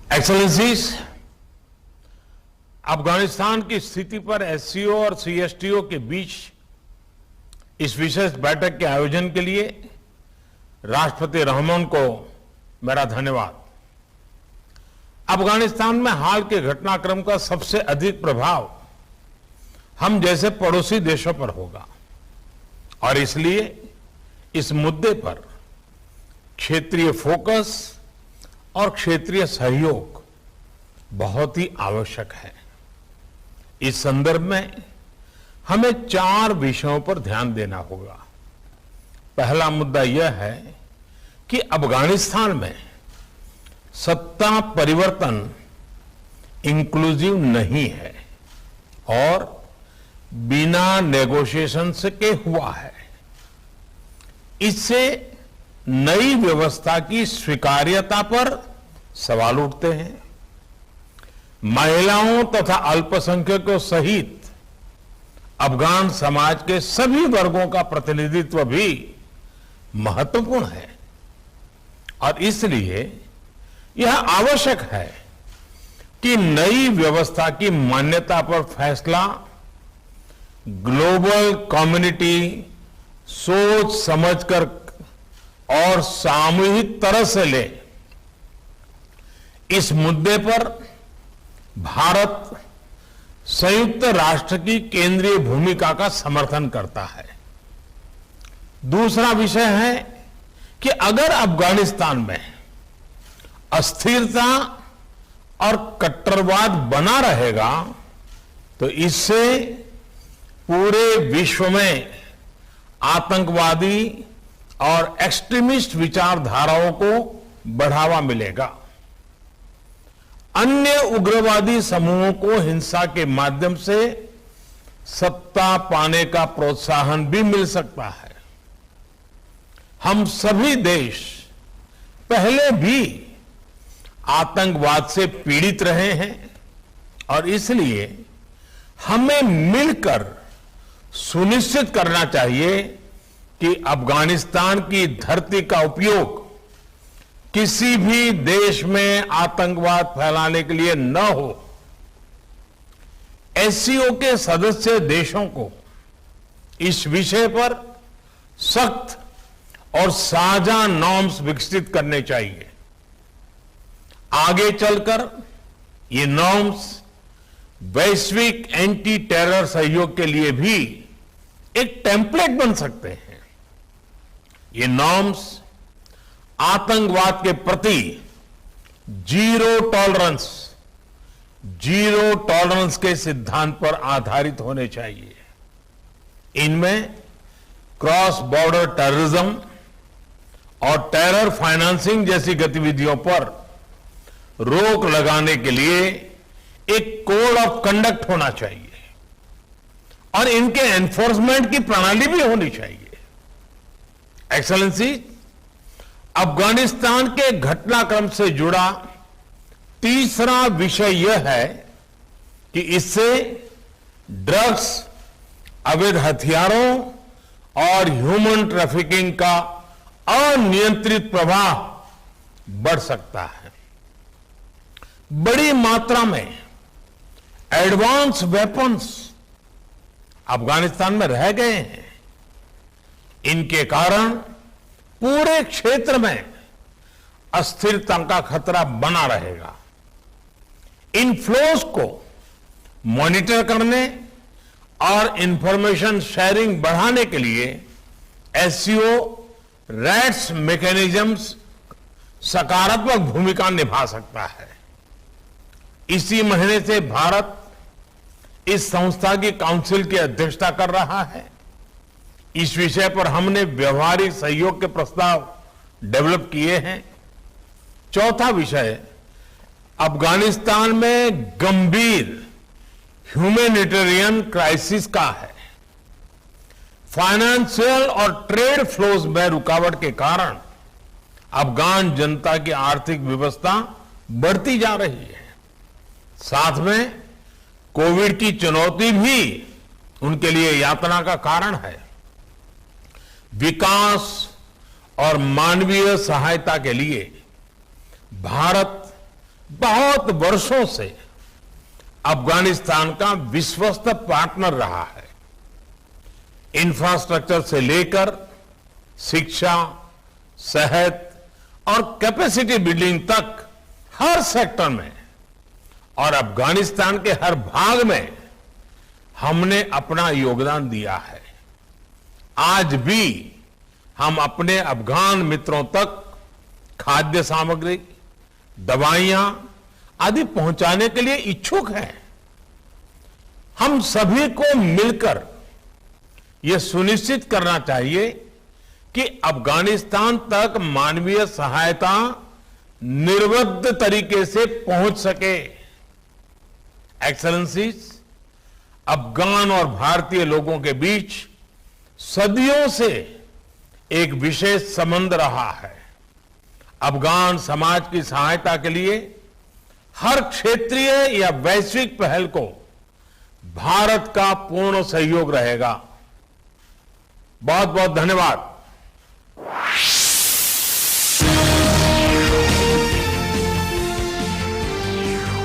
Excellencies, Afghanistan की स्थिति पर एससीओ और सीएसटीओ के बीच इस विशेष बैठक के आयोजन के लिए राष्ट्रपति रहमान को मेरा धन्यवाद। अफगानिस्तान में हाल के घटनाक्रम का सबसे अधिक प्रभाव हम जैसे पड़ोसी देशों पर होगा और इसलिए इस मुद्दे पर क्षेत्रीय फोकस और क्षेत्रीय सहयोग बहुत ही आवश्यक है। इस संदर्भ में हमें 4 विषयों पर ध्यान देना होगा। पहला मुद्दा यह है कि अफगानिस्तान में सत्ता परिवर्तन इंक्लूसिव नहीं है और बिना नेगोशिएशन के हुआ है। इससे नई व्यवस्था की स्वीकार्यता पर सवाल उठते हैं। महिलाओं तथा अल्पसंख्यकों सहित अफगान समाज के सभी वर्गों का प्रतिनिधित्व भी महत्वपूर्ण है और इसलिए यह आवश्यक है कि नई व्यवस्था की मान्यता पर फैसला ग्लोबल कम्युनिटी सोच समझकर और सामूहिक तरह से ले। इस मुद्दे पर भारत संयुक्त राष्ट्र की केंद्रीय भूमिका का समर्थन करता है। दूसरा विषय है कि अगर अफगानिस्तान में अस्थिरता और कट्टरवाद बना रहेगा तो इससे पूरे विश्व में आतंकवादी और एक्सट्रीमिस्ट विचारधाराओं को बढ़ावा मिलेगा। अन्य उग्रवादी समूहों को हिंसा के माध्यम से सत्ता पाने का प्रोत्साहन भी मिल सकता है। हम सभी देश पहले भी आतंकवाद से पीड़ित रहे हैं और इसलिए हमें मिलकर सुनिश्चित करना चाहिए कि अफगानिस्तान की धरती का उपयोग किसी भी देश में आतंकवाद फैलाने के लिए न हो। एससीओ के सदस्य देशों को इस विषय पर सख्त और साझा नॉर्म्स विकसित करने चाहिए। आगे चलकर ये नॉर्म्स वैश्विक एंटी टेरर सहयोग के लिए भी एक टेम्पलेट बन सकते हैं। ये नॉर्म्स आतंकवाद के प्रति जीरो टॉलरेंस के सिद्धांत पर आधारित होने चाहिए। इनमें क्रॉस बॉर्डर टेररिज्म और टेरर फाइनेंसिंग जैसी गतिविधियों पर रोक लगाने के लिए एक कोड ऑफ कंडक्ट होना चाहिए और इनके एनफोर्समेंट की प्रणाली भी होनी चाहिए। एक्सेलेंसी, अफगानिस्तान के घटनाक्रम से जुड़ा तीसरा विषय यह है कि इससे ड्रग्स, अवैध हथियारों और ह्यूमन ट्रैफिकिंग का अनियंत्रित प्रवाह बढ़ सकता है। बड़ी मात्रा में एडवांस वेपन्स अफगानिस्तान में रह गए हैं। इनके कारण पूरे क्षेत्र में अस्थिरता का खतरा बना रहेगा। इन फ्लोज को मॉनिटर करने और इंफॉर्मेशन शेयरिंग बढ़ाने के लिए एससीओ रैट्स मैकेनिज्म्स सकारात्मक भूमिका निभा सकता है। इसी महीने से भारत इस संस्था की काउंसिल की अध्यक्षता कर रहा है। इस विषय पर हमने व्यवहारिक सहयोग के प्रस्ताव डेवलप किए हैं। चौथा विषय अफगानिस्तान में गंभीर ह्यूमैनिटेरियन क्राइसिस का है। फाइनेंशियल और ट्रेड फ्लोज में रुकावट के कारण अफगान जनता की आर्थिक व्यवस्था बढ़ती जा रही है। साथ में कोविड की चुनौती भी उनके लिए यातना का कारण है। विकास और मानवीय सहायता के लिए भारत बहुत वर्षों से अफगानिस्तान का विश्वस्त पार्टनर रहा है। इंफ्रास्ट्रक्चर से लेकर शिक्षा, सेहत और कैपेसिटी बिल्डिंग तक हर सेक्टर में और अफगानिस्तान के हर भाग में हमने अपना योगदान दिया है। आज भी हम अपने अफगान मित्रों तक खाद्य सामग्री, दवाइयां आदि पहुंचाने के लिए इच्छुक हैं। हम सभी को मिलकर यह सुनिश्चित करना चाहिए कि अफगानिस्तान तक मानवीय सहायता निर्विघ्न तरीके से पहुंच सके। एक्सेलेंसीज, अफगान और भारतीय लोगों के बीच सदियों से एक विशेष संबंध रहा है। अफगान समाज की सहायता के लिए हर क्षेत्रीय या वैश्विक पहल को भारत का पूर्ण सहयोग रहेगा। बहुत बहुत धन्यवाद।